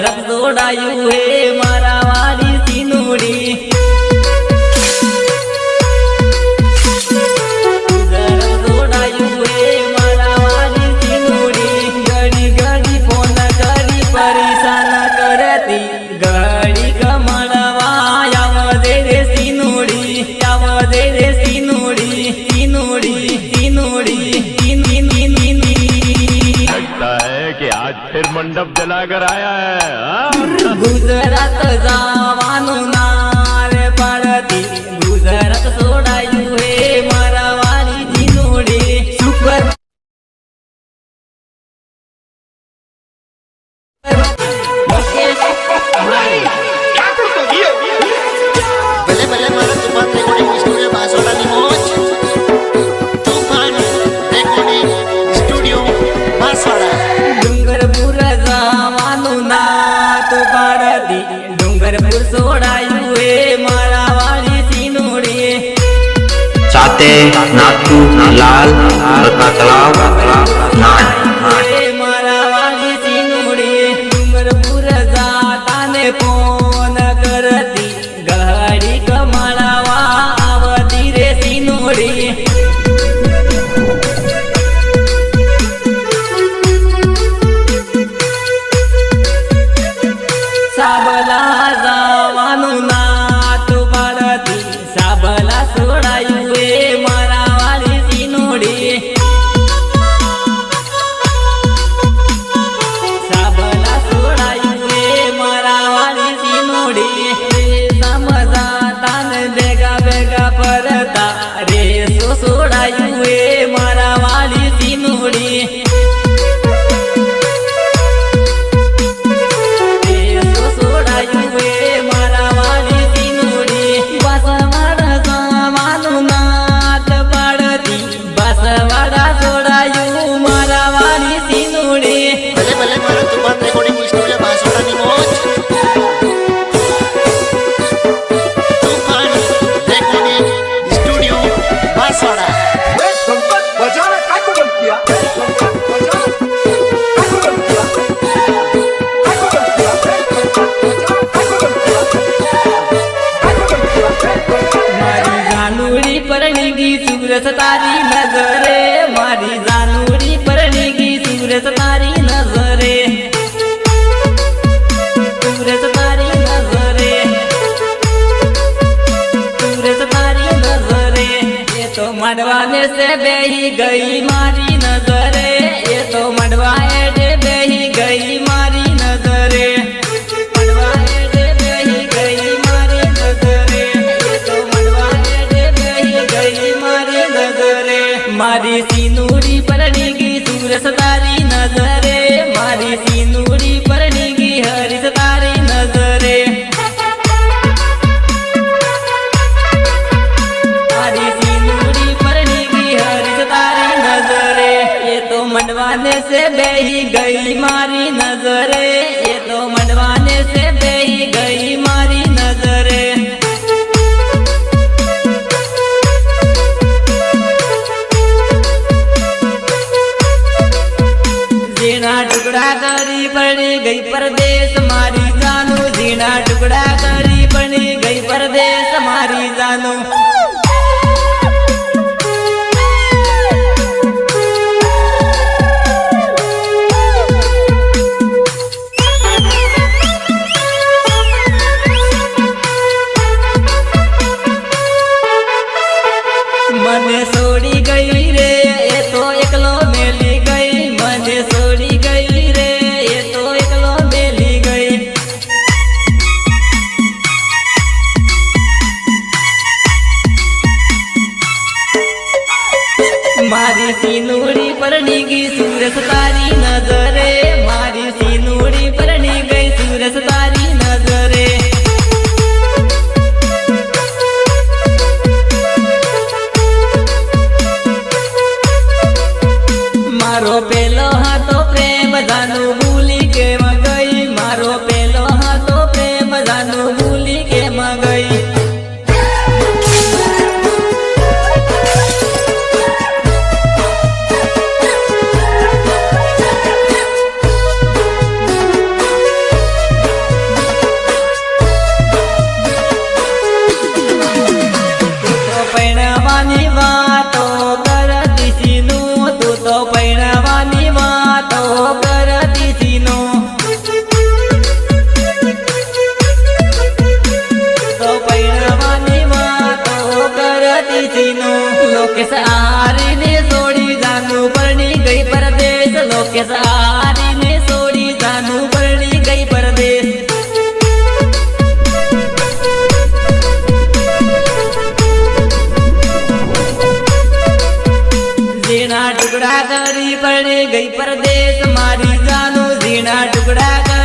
गुजरात जोड़ायु है मारा वाली सीनोड़ी गुजरात जोड़ायु है मारा वाली सीनोड़ी घड़ी घड़ी फोन करी परेशान करती घड़ी कमलवा आवदे रे सीनोड़ी आवदे रे सीनोड़ी सीनोड़ी सीनोड़ी लगता है कि आज फिर मंडप जलाकर आया है। गुजरात जावानु नारे पड़ती गुजरात सोड़ायु है मारा वाली जीनोड़ी सुपर ભલે ભલે મારા તુફાન રેકોર્ડિંગ સ્ટુડિયો બાસોડાની મોજ તુફાન રેકોર્ડિંગ સ્ટુડિયો બાસોડા ડુંગરપુર જવાનું ના તો પાડતી ડુંગરપુર સોડાયું હે મારા વાળી સીનોડી साते नाथू लाल रत्ना तलाव नाट मारा वाली सीनोड़ी डुंगरपुर जाता ने फोन करती गाड़ी कमलावा आवती रे सीनोड़ी साबला जावानु नात पाडती साबला सोडायु हे मारा वाली सीनोड़ी साबला सोडायु हे मारा वाली सीनोड़ी समजाता ने बेगा बेगा परता रे सोडायु हे मारा वाली सीनोड़ी ભલે ભલે મારા તુફાન રેકોર્ડિંગ સ્ટુડિયો બાસોડાની મોજ તુફાન રેકોર્ડિંગ સ્ટુડિયો બાસોડા बजाना काको बंद किया मारी जानूरी परणी सूरत तारी नजरे मारी जानूरी परणी सूरत तारी नजरे सूरत तारी नजरे सूरत तारी नजरे ये तो मडवाने से बेही गई मारी नजरे ये तो मडवाए से बेही गई मारी नजरे मडवाए से बेही गई मारी नजरे ये तो मडवाए से बेही गई मारी नजरे मारी सीनूरी परणी की सूरत तारी नजरे मारी सीनूरी परणी की हरित तारी नजरे मारी सीनूरी परणी की हरित तारी नजरे ये तो मंडवाने से बेही गई मारी नजरे ये तो मंडवाने से बेही गई मारी नजरे जीना टुकड़ा करी पड़ी गई परदेश मारी जानू जीना टुकड़ा करी पड़ी गई परदेश मारी जानू मने सोड़ी गई रे ये तो एकलो मेली गई मने सोड़ी गई रे ये तो एकलो मेली गई मारी सीनूरी परणी की सूरत तारी नजरे मारी सीनूरी परणी गई सूरत तारी नजरे मारो पेलो हाथो प्रेम जानू भूली के मगई मारो पेलो हाथो प्रेम जानू भूली के मगई લોકેશ આરીને છોડી જાનું પરણી ગઈ પરદેશ લોકેશ આરીને છોડી જાનું પરણી ગઈ પરદેશ ઝીણા ટુકડા કરી પરણી ગઈ પરદેશ મારી જાનું ઝીણા ટુકડા